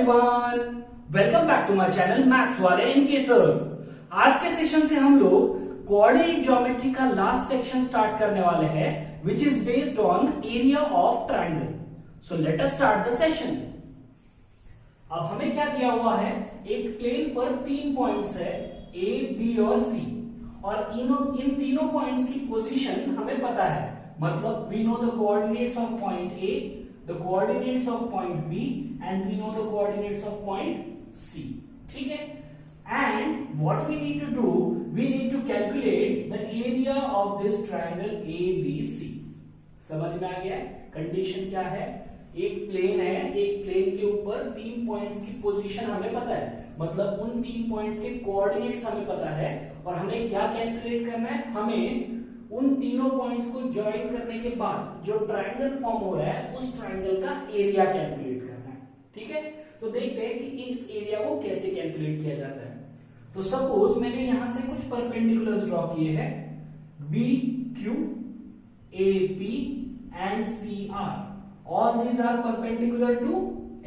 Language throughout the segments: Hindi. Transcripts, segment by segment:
Everyone, welcome back to my channel maths वाले इनके सर। आज के सेशन से हम लोग कोऑर्डिनेट ज्योमेट्री का लास्ट सेक्शन स्टार्ट करने वाले हैं, which is based on area of triangle. So let us start the session. अब हमें क्या दिया हुआ है, एक प्लेन पर 3 पॉइंट्स है ए, बी और सी, और इन तीनों पॉइंट्स की पोजीशन हमें पता है। मतलब we know the coordinates of point A, the coordinates of point B and we know the coordinates of point C. ठीक है? And what we need to do, we need to calculate the area of this triangle ABC. समझ में आ गया है? कंडीशन क्या है? एक प्लेन है, एक प्लेन के ऊपर 3 पॉइंट्स की पोजीशन हमें पता है, मतलब उन 3 पॉइंट्स के कोऑर्डिनेट्स हमें पता है, और हमें क्या कैलकुलेट करना है, हमें उन तीनों पॉइंट्स को ज्वाइन करने के बाद जो ट्राइंगल फॉर्म हो रहा है उस ट्राइंगल का एरिया कैलकुलेट करना है। ठीक है, तो देखते हैं कि इस एरिया को कैसे कैलकुलेट किया जाता है। तो सपोज मैंने यहां से कुछ परपेंडिकुलर्स ड्रॉ किए हैं, B Q A P and C R, all these are perpendicular to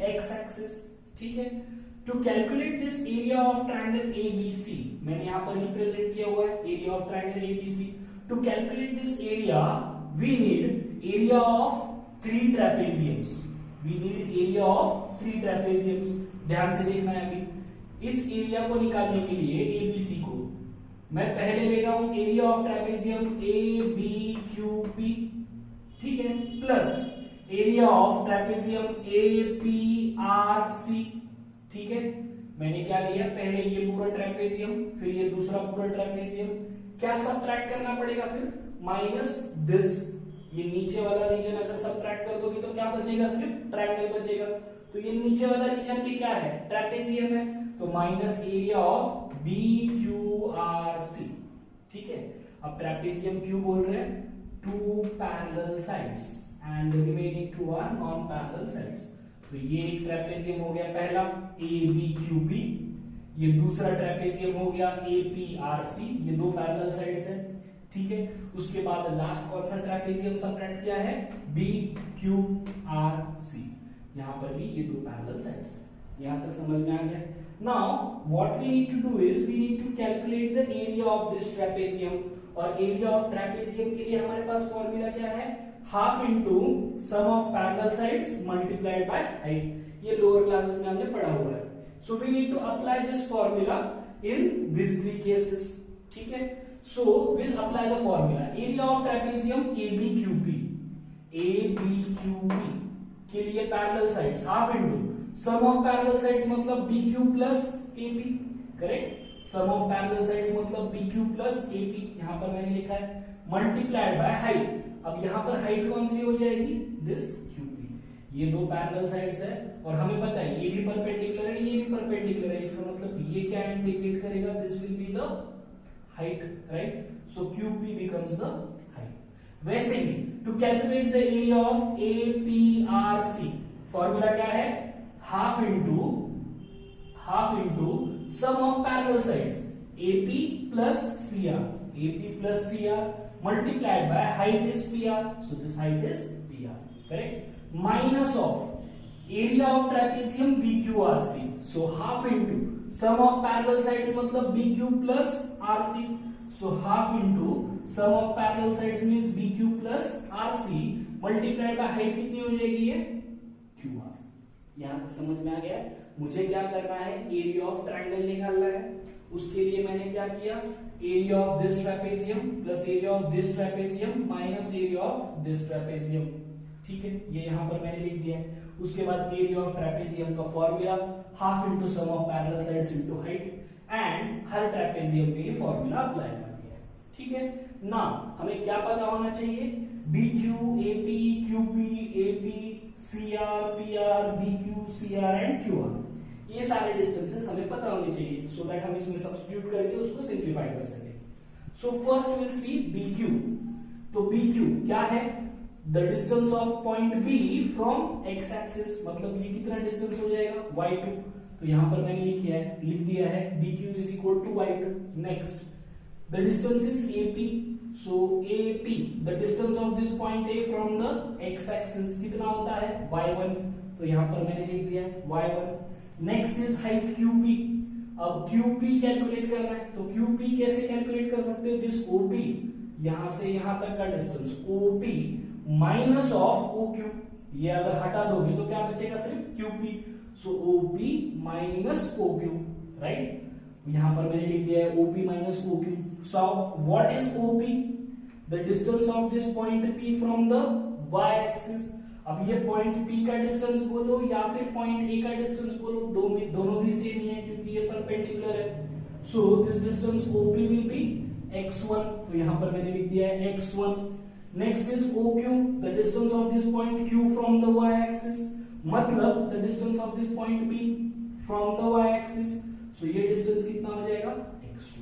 X axis. ठीक है, to calculate this area of triangle ABC, मैंने यहां पर रिप्रेजेंट किया हुआ है area of triangle ABC. To calculate this area, we need area of 3 trapeziums. We need area of 3 trapeziums. ध्यान से देखना है अभी। इस एरिया को निकालने के लिए ABC को मैं पहले ले रहा हूं एरिया ऑफ ट्रेपेजियम ABQP, ठीक है, plus area of trapezium APRC। ठीक है, मैंने क्या लिया, पहले ये पूरा ट्रेपेजियम, फिर ये दूसरा पूरा ट्रेपेजियम। क्या सब्ट्रैक्ट करना पड़ेगा फिर, माइनस दिस, ये नीचे वाला रीजन अगर सब्ट्रैक्ट कर दोगे तो क्या बचेगा, सिर्फ ट्रायंगल बचेगा। तो ये नीचे वाला रीजन की क्या है, ट्रेपेजियम है, तो माइनस एरिया ऑफ BQRC। ठीक है, अब ट्रेपेजियम क्यों बोल रहे हैं, 2 parallel sides and remaining 2 are non parallel sides. तो ये एक ट्रेपेजियम हो गया पहला ABQP, ये दूसरा ट्रेपेजियम हो गया APRC, ये 2 पैरेलल साइड्स है। ठीक है, उसके बाद लास्ट कौन सा ट्रेपेजियम सब्ट्रैक्ट किया है, BQRC, यहां पर भी ये 2 पैरेलल साइड्स है। यहां तक समझ में आ गया। Now what we need to do is we need to calculate the area of this trapezium, और एरिया ऑफ ट्रेपेजियम के लिए हमारे पास फॉर्मूला क्या है, half into sum of parallel sides multiplied by height. ये लोअर क्लासेस में हमने पढ़ा हुआ है। So we need to apply this formula in these 3 cases. ठीक है, so we'll apply the formula. Area of trapezium ABQP, ABQP के लिए parallel sides half into sum of parallel sides मतलब BQ plus AP, correct, sum of parallel sides मतलब BQ प्लस AP, यहां पर मैंने लिखा है, मल्टीप्लाइड बाय हाइट। अब यहां पर हाइट कौन सी हो जाएगी, दिस QP। ये 2 पैरेलल साइड्स है, और हमें पता है ये भी परपेंडिकुलर है, ये भी परपेंडिकुलर है, इसका मतलब ये क्या इंडिकेट करेगा, this will be the height, right. So QP becomes the height। वैसे ही to calculate the area of APRC, formula क्या है, half into sum of parallel sides AP plus CR multiplied by height is PR, so this height is PR, correct, minus of area of trapezium BQRC, so half into sum of parallel sides मतलब BQ plus RC, so half into sum of parallel sides means BQ plus RC multiplied by height कितनी हो जाएगी, ये QR। यहां तक समझ में आ गया। मुझे क्या करना है, एरिया ऑफ ट्रायंगल निकालना है। उसके लिए मैंने क्या किया, area of this trapezium plus area of this trapezium minus area of this trapezium. ठीक है, ये यहां पर मैंने लिख दिया है। उसके बाद एरिया ऑफ ट्रेपेजियम का formula half into sum of parallel sides into height, and हर ट्रेपेजियम पे ये फॉर्मूला अप्लाई कर दिया है। ठीक है, ना हमें क्या पता होना चाहिए, BQ AP QP AP CR PR BQ CR and QR, ये सारे डिस्टेंसेस हमें पता होने चाहिए, सो दैट हम इसमें सब्स्टिट्यूट करके उसको सिंप्लीफाई कर सके। So first will see BQ। तो BQ क्या है, the distance of point B from x axis, मतलब ये कितना डिस्टेंस हो जाएगा, y2। तो यहां पर मैंने लिख दिया है BQ is equal to y2। Next the distance is AP, so AP the distance of this point A from the x axis कितना होता है, y1। तो यहाँ पर मैंने लिख दिया है y1। Next is height qp। अब qp कैलकुलेट करना है, तो qp कैसे कैलकुलेट कर सकते हो? दिस op, यहां से यहां तक का distance op minus of oq। ये अगर हटा दोगे तो क्या बचेगा? सिर्फ qp। सो op माइनस oq, राइट? यहां पर मैंने लिख दिया है op minus oq। So what is op? The distance of this point p from the y axis. अब ये पॉइंट p का डिस्टेंस बोलो या फिर पॉइंट a का डिस्टेंस बोलो, दोनों भी सेम ही है क्योंकि ये परपेंडिकुलर है। So this distance op will be x1, तो यहां पर मैंने लिख दिया है x1। Next is oq, the distance of this point q from the y axis, मतलब the distance of this point p from the y axis. So ये डिस्टेंस कितना हो जाएगा? x2।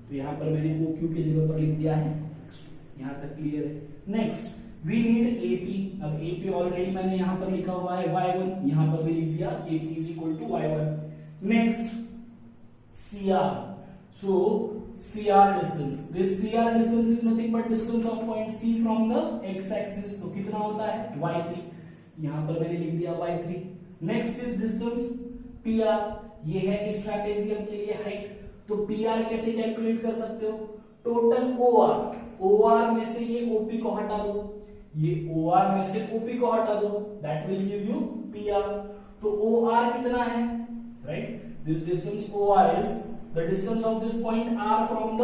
तो यहां पर मैंने oq की जगह पर लिख दिया है x2। यहां तक क्लियर है। Next we need AP। अब AP ऑलरेडी मैंने यहां पर लिखा हुआ है y1, यहां पर भी लिख दिया AP is equal to y1। Next CR। So CR distance, this CR distance is nothing but distance of point C from the x axis. तो कितना होता है? y3। यहां पर मैंने लिख दिया y3। Next is distance PR, ये है इस ट्रेपेजियम के लिए हाइट। तो PR कैसे कैलकुलेट कर सकते हो? टोटल OR में से ये OP को हटा दो, ये OR में से OP को हटा दो, that will give you PR। तो OR कितना है? Right, this distance OR is the distance of this point R from the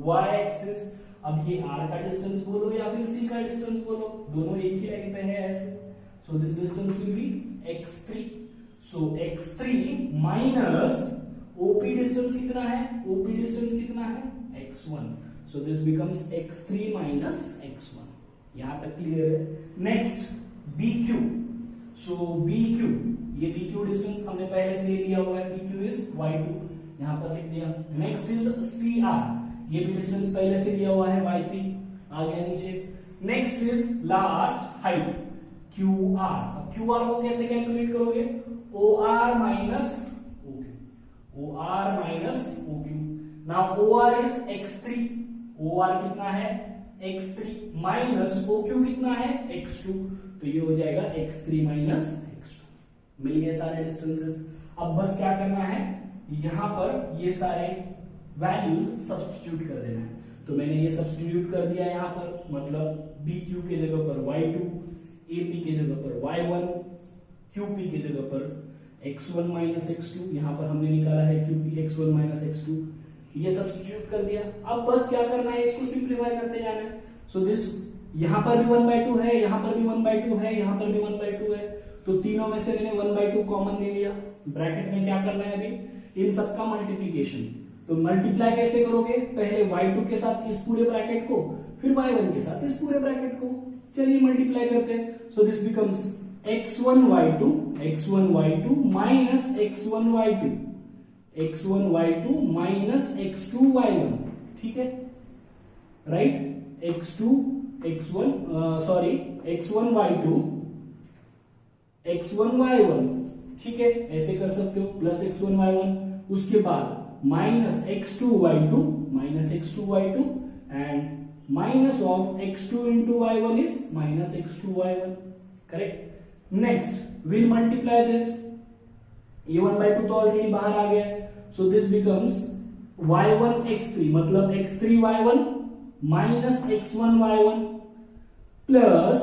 y axis. अब ये R का डिस्टेंस बोलो या फिर C का डिस्टेंस बोलो, दोनों एक ही लाइन पे है ऐसे। सो this distance will be x3। So x3 minus OP distance कितना है? OP डिस्टेंस कितना है? x1। So this becomes x3 minus x1। यहां तक क्लियर है। Next BQ। सो BQ, ये BQ डिस्टेंस हमने पहले से लिया हुआ है, BQ इज y2, यहां पर लिख दिया। नेक्स्ट इज CR, ये भी डिस्टेंस पहले से लिया हुआ है y3, आ गया नीचे। Next is last height QR। अब QR को कैसे कैलकुलेट करोगे? OR minus OQ, OR minus OQ। Now OR is x3, OR कितना है? x3 माइनस OQ कितना है? x2। तो ये हो जाएगा x3 माइनस x2। मिल गए सारे डिस्टेंसेस। अब बस क्या करना है, यहां पर ये सारे वैल्यूज सब्स्टिट्यूट कर देना है। तो मैंने ये सब्स्टिट्यूट कर दिया यहां पर, मतलब BQ के जगह पर y2, AP के जगह पर y1, QP के जगह पर x1 माइनस x2, यहां पर हमने निकाला है QP x1 माइनस x2, ये सब्स्टिट्यूट कर दिया। अब बस क्या करना है, इसको सिंप्लीफाई करते जाना है। सो दिस यहां पर भी 1/2 है, यहां पर भी 1/2 है, यहां पर भी 1/2 है, तो तीनों में से मैंने 1/2 कॉमन ले लिया। ब्रैकेट में क्या करना है अभी? इन सबका मल्टीप्लीकेशन। तो मल्टीप्लाई कैसे करोगे? पहले y2 के साथ इस पूरे ब्रैकेट को, फिर y1 के साथ इस पूरे ब्रैकेट को। चलिए मल्टीप्लाई करते हैं। So this becomes x1y2 minus x1y2, x1y2 minus x2y1, ठीक है, राइट? x1y2 ठीक है, ऐसे कर सकते हो, प्लस x1y1, उसके बाद minus x2y2 and minus of x2 into y1 is minus x2y1, correct. Next will multiply this, ये 1/2 तो ऑलरेडी बाहर आ गया, so this becomes y1 x3, मतलब x3 y1 minus x1 y1 plus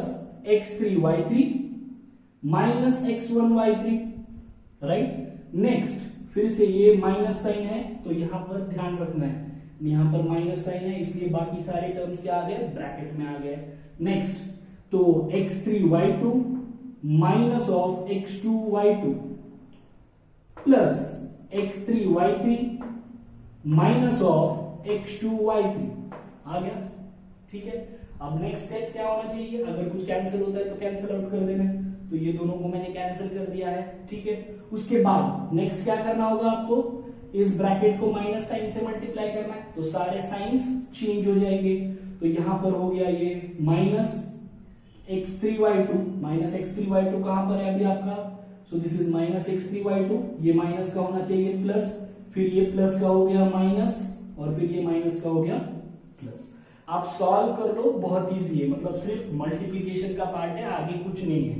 x3 y3 minus x1 y3, right. Next फिर से ये माइनस साइन है, तो यहां पर ध्यान रखना है, यहां पर माइनस साइन है, इसलिए बाकी सारे टर्म्स क्या आ गए? ब्रैकेट में आ गए। नेक्स्ट तो x3 y2 minus of x2 y2 plus x3 y3 minus of x2 y3 आ गया, ठीक है। अब नेक्स्ट स्टेप क्या होना चाहिए? अगर कुछ कैंसिल होता है तो कैंसिल आउट कर देना, तो ये दोनों को मैंने कैंसिल कर दिया है, ठीक है। उसके बाद नेक्स्ट क्या करना होगा आपको? इस ब्रैकेट को माइनस साइन से मल्टीप्लाई करना है, तो सारे साइंस चेंज हो जाएंगे। तो यहां पर हो गया ये माइनस x3y2, माइनस x3y2 कहां पर है अभी आपका? सो दिस इज माइनस x3y2, ये माइनस का होना चाहिए प्लस, फिर ये प्लस का हो गया माइनस, और फिर ये माइनस का हो गया प्लस। आप सॉल्व कर लो, बहुत इजी है, मतलब सिर्फ मल्टीप्लीकेशन का पार्ट है, आगे कुछ नहीं है।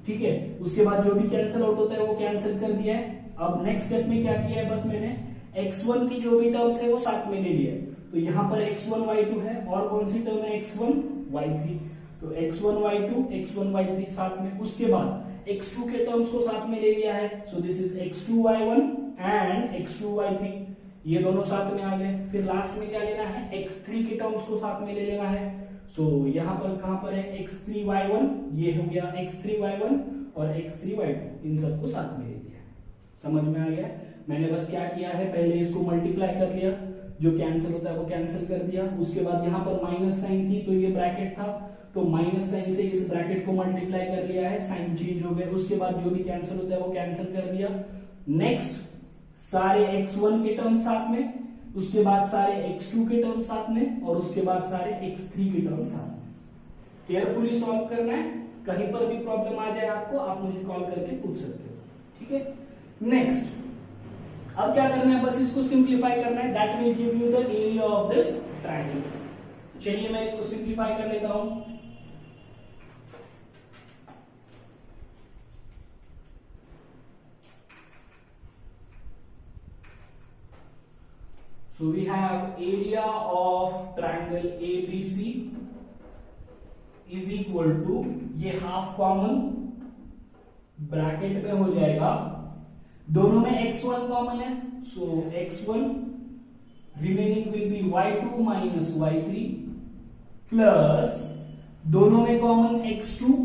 ठीक है। उसके बाद जो भी कैंसिल आउट होता है वो कैंसिल कर दिया है। अब नेक्स्ट स्टेप में क्या किया है, बस मैंने x1 की जो भी टर्म्स है वो साथ में ले लिया है। तो यहाँ पर x1 y2 है और कौन सी टर्म है x1 y3, तो x1 y2 x1 y3 साथ में। उसके बाद x2 के टर्म्स को साथ में ले लिया है, so this is x2 y1 and x2 y3, ये दोनों साथ में आ गए। फिर लास्ट में क्या लेना है, x3 के टर्म्स को साथ में ले लेना है। सो यहाँ पर कहां पर है x3 y1, ये हो गया x3 y1 और x3 y2, इन सबको साथ में ले लिया। समझ में आ गया। मैंने बस क्या किया है, पहले इसको मल्टीप्लाई कर लिया, जो कैंसिल होता है वो कैंसिल कर दिया। उसके बाद यहाँ पर माइनस साइन थी तो ये ब्रैकेट था, तो माइनस साइन से इस ब्रैकेट को मल्टीप्लाई कर लिया है, साइन चेंज हो गया। उसके बाद जो भी कैंसिल होता है वो कैंसिल कर दिया। नेक्स्ट सारे x1 के टर्म साथ में, उसके बाद सारे x2 के टर्म साथ में, और उसके बाद सारे x3 के टर्म साथ में। केयरफुली सॉल्व करना है, कहीं पर भी प्रॉब्लम आ जाए आपको, आप मुझे कॉल करके पूछ सकते हो, ठीक है। नेक्स्ट अब क्या करना है, बस इसको सिंप्लीफाई करना है, that will give you the area of this triangle. चलिए मैं इसको सिंप्लीफाई कर लेता हूं। So we have area of triangle ABC is equal to, ये हाफ कॉमन ब्रैकेट में हो जाएगा, दोनों में x1 कॉमन है, सो x1 remaining will be y2 minus y3 plus दोनों में कॉमन x2,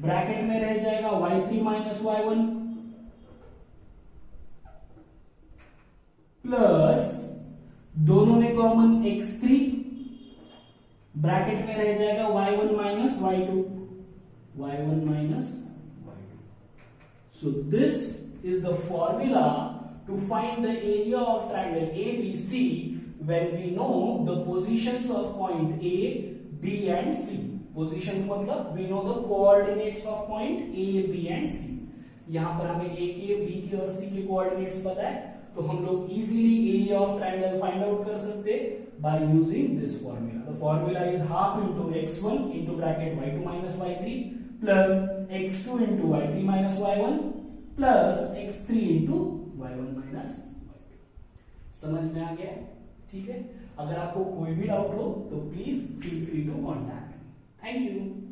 ब्रैकेट में रह जाएगा y3 माइनस y1 प्लस दोनों में कॉमन x3, ब्रैकेट में रह जाएगा y1 minus y2, y1 minus y2। So this is the formula to find the area of triangle ABC when we know the positions of point A, B and C। Positions मतलब we know the coordinates of point A, B and C। यहां पर हमें A के, B के और C के कोऑर्डिनेट्स पता है, तो हम लोग easily area of triangle find out कर सकते by using this formula. The formula is half into x1 into bracket y2 minus y3 plus x2 into y3 minus y1 plus x3 into y1 minus y2। समझ में आ गया, ठीक है। अगर आपको कोई भी डाउट हो तो please feel free to contact. Thank you.